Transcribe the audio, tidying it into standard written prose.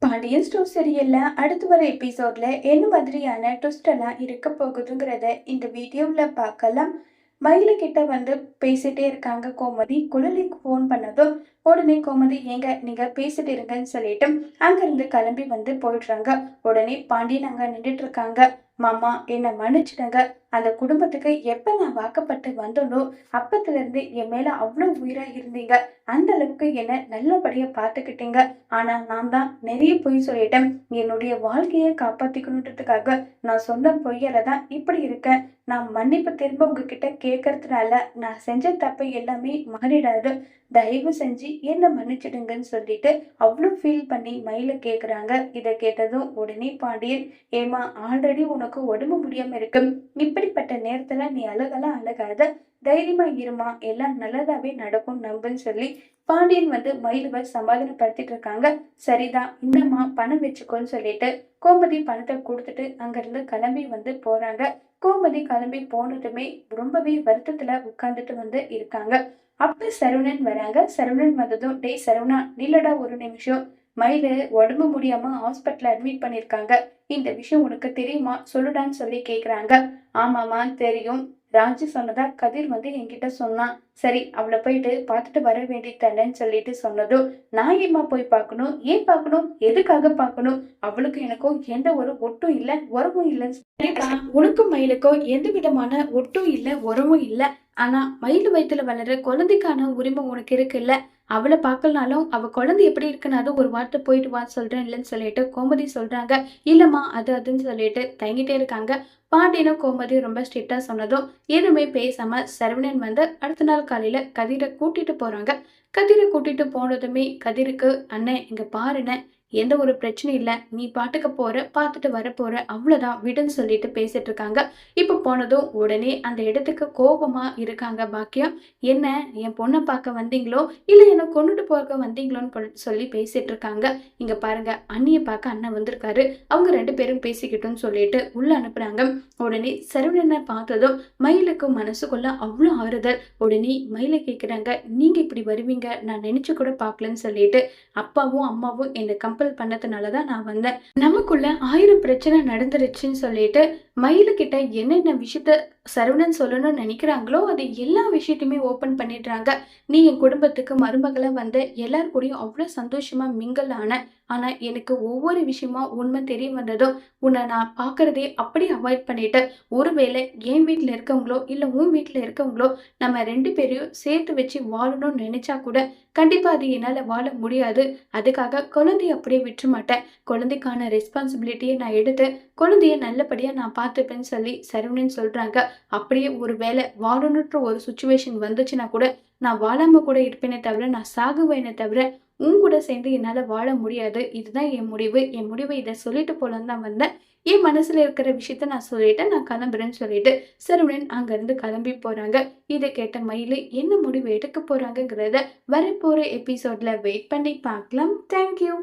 Pandian store சீரியல்ல அடுத்து வர எபிசோட்ல என்ன மாதிரியான ட்விஸ்ட் எல்லாம் இருக்க போகுதுங்கிறத இந்த வீடியோல பார்க்கலாம். மயிலு கிட்ட வந்து பேசிட்டே இருக்காங்க கோமதி. குழலிக்கு ஃபோன் பண்ணதும் உடனே கோமதி ஏங்க நீங்க பேசிட்டு இருங்கன்னு சொல்லிட்டு அங்கிருந்து கிளம்பி வந்து போயிடுறாங்க. உடனே பாண்டியன் அங்க நின்றுட்டு இருக்காங்க. மாமா என்ன மன்னிச்சிடுங்க. அந்த குடும்பத்துக்கு எப்ப நான் வாக்கப்பட்டு வந்தனோ அப்பத்துல இருந்து என் மேல அவ்வளவு உயிரா இருந்தீங்க. அந்த அளவுக்கு என்ன நல்லபடியா பாத்துக்கிட்டீங்க. ஆனா நான் தான் நிறைய பொய் சொல்லிட்டேன். என்னுடைய வாழ்க்கையை காப்பாத்திக்கணுன்றதுக்காக நான் சொன்ன பொய்யால தான் இப்படி இருக்கேன். நான் மன்னிப்பு திரும்ப உங்ககிட்ட கேட்கறதுனால நான் செஞ்ச தப்பு எல்லாமே மாறிடாது. தயவு செஞ்சு என்ன மன்னிச்சிடுங்கன்னு சொல்லிட்டு அவ்வளோ ஃபீல் பண்ணி மயில கேக்குறாங்க. இதை கேட்டதும் உடனே பாண்டியன், ஏமா ஆல்ரெடி உனக்கு உடம்பு முடியாம இருக்கு. இப்படிப்பட்ட நேரத்துல நீ அழகெல்லாம் அழகாத. தைரியமா இருமா, எல்லாம் நல்லதாவே நடக்கும் நம்புன்னு சொல்லி பாண்டியன் வந்து மயிலுவை சமாதானப்படுத்திட்டு இருக்காங்க. சரிதான், இந்தம்மா பணம் வச்சுக்கோன்னு சொல்லிட்டு கோமதி பணத்தை கொடுத்துட்டு அங்கிருந்து கிளம்பி வந்து போறாங்க. கோமதி கிளம்பி போனதுமே ரொம்பவே வருத்தத்துல உட்கார்ந்துட்டு வந்து இருக்காங்க. அப்ப சரவணன் வராங்க. சரவணன் வந்ததும், டேய் சரவணா நில்லடா ஒரு நிமிஷம். மயிலு உடம்பு முடியாம ஹாஸ்பிட்டல் அட்மிட் பண்ணிருக்காங்க. இந்த விஷயம் உனக்கு தெரியுமா சொல்லுடான்னு சொல்லி கேக்குறாங்க. ஆமாமா தெரியும். ராஜு சொன்னதா கதிர் வந்து என்கிட்ட சொன்னான். சரி அவளை போயிட்டு பார்த்துட்டு வர வேண்டியதானேன்னு சொல்லிட்டு சொன்னதும், நான் ஏம்மா போய் பார்க்கணும்? ஏன் பார்க்கணும்? எதுக்காக பார்க்கணும்? அவளுக்கும் எனக்கும் எந்த ஒரு ஒட்டும் இல்ல, உறவும் இல்லைன்னு சரிப்பா, உனக்கும் மயிலுக்கும் எந்த விதமான ஒட்டும் இல்ல, உறவும் இல்ல. ஆனா மயில் வயித்துல வளர குழந்தைக்கான உரிமை உனக்கு இருக்குல்ல. அவளை பார்க்கலனாலும் அவ குழந்தை எப்படி இருக்குன்னு அது ஒரு வார்த்தை போயிட்டு வா சொல்றேன் இல்லைன்னு சொல்லிட்டு கோமதி சொல்றாங்க. இல்லம்மா அதுன்னு சொல்லிட்டு தயங்கிட்டே இருக்காங்க. பாண்டியனும் கோமதி ரொம்ப ஸ்ட்ரிக்டா சொன்னதும் எதுவுமே பேசாம சரவணன் வந்து அடுத்த நாள் காலையில கதிரை கூட்டிட்டு போறாங்க. கதிரை கூட்டிட்டு போனதுமே கதிருக்கு, அண்ணன் இங்க பாருண்ணே, எந்த ஒரு பிரச்சனையும் இல்ல. நீ பாட்டுக்கு போற, பார்த்துட்டு வர போற, அவ்வளவுதான் விடுன்னு சொல்லிட்டு பேசிட்டு இருக்காங்க. இப்ப போனதும் உடனே அந்த இடத்துக்கு கோபமா இருக்காங்க பாக்கியம். என்ன என் பொண்ணை பார்க்க வந்தீங்களோ இல்ல என்ன கொண்டுட்டு போக வந்தீங்களோன்னு சொல்லி பேசிட்டு இருக்காங்க. இங்க பாருங்க, அண்ணியை பார்க்க அண்ணன் வந்திருக்காரு, அவங்க ரெண்டு பேரும் பேசிக்கிட்டோன்னு சொல்லிட்டு உள்ள அனுப்புறாங்க. உடனே சரவணனை பார்த்ததும் மயிலுக்கு மனசுக்குள்ள அவ்வளோ ஆறுதல். உடனே மயிலை கேட்குறாங்க, நீங்க இப்படி வருவீங்க நான் நினைச்சு கூட பார்க்கலன்னு சொல்லிட்டு அப்பாவும் அம்மாவும் என்னை கம்பல் பண்ணதுனாலதான் நான் வந்தேன். நமக்குள்ள 1000 பிரச்சனை நடந்துருச்சுன்னு சொல்லிட்டு மயிலு கிட்ட என்னென்ன விஷயத்த சரவணன் சொல்லணும்னு நினைக்கிறாங்களோ அது எல்லா விஷயத்தையுமே ஓபன் பண்ணிடுறாங்க. நீ என் குடும்பத்துக்கு மருமகளா வந்த, எல்லார் கூடயும் அவ்வளவு சந்தோஷமா மிங்கல் ஆன. ஆனா எனக்கு ஒவ்வொரு விஷயமா உண்மை தெரிய வந்ததும் உன்னை நான் பாக்குறதே அப்படி அவாய்ட் பண்ணிட்டேன். ஒருவேளை என் வீட்டுல இருக்கவங்களோ இல்ல உன் வீட்டுல இருக்கவங்களோ நம்ம ரெண்டு பேரையும் சேர்த்து வச்சு வாழணும்னு நினைச்சா கூட கண்டிப்பா அது என்னால வாழ முடியாது. அதுக்காக குழந்தைய அப்படியே விட்டுற மாட்டேன். குழந்தைக்கான ரெஸ்பான்சிபிலிட்டியை நான் எடுத்து குழந்தைய நல்லபடியா நான் பார்த்துப்பேன்னு சொல்லி சரவணன் சொல்றாங்க. அப்படியே ஒரு வேளை வாழணுன்ற ஒரு சுச்சுவேஷன் வந்துச்சுன்னா கூட நான் வாழாம கூட இருப்பேனே தவிர, நான் சாகுவேனே தவிர உன் கூட சேர்ந்து என்னால வாழ முடியாது. இதுதான் என் முடிவு. என் முடிவை இதை சொல்லிட்டு போலன்னு தான் வந்தேன். என் மனசுல இருக்கிற விஷயத்த நான் சொல்லிட்டேன், நான் கிளம்புறேன்னு சொல்லிட்டு சரவணன் அங்கிருந்து கிளம்பி போறாங்க. இதை கேட்ட மயிலு என்ன முடிவு எடுக்க போறாங்கங்கிறத வரப்போற எபிசோட்ல வெயிட் பண்ணி பார்க்கலாம். தேங்க்யூ.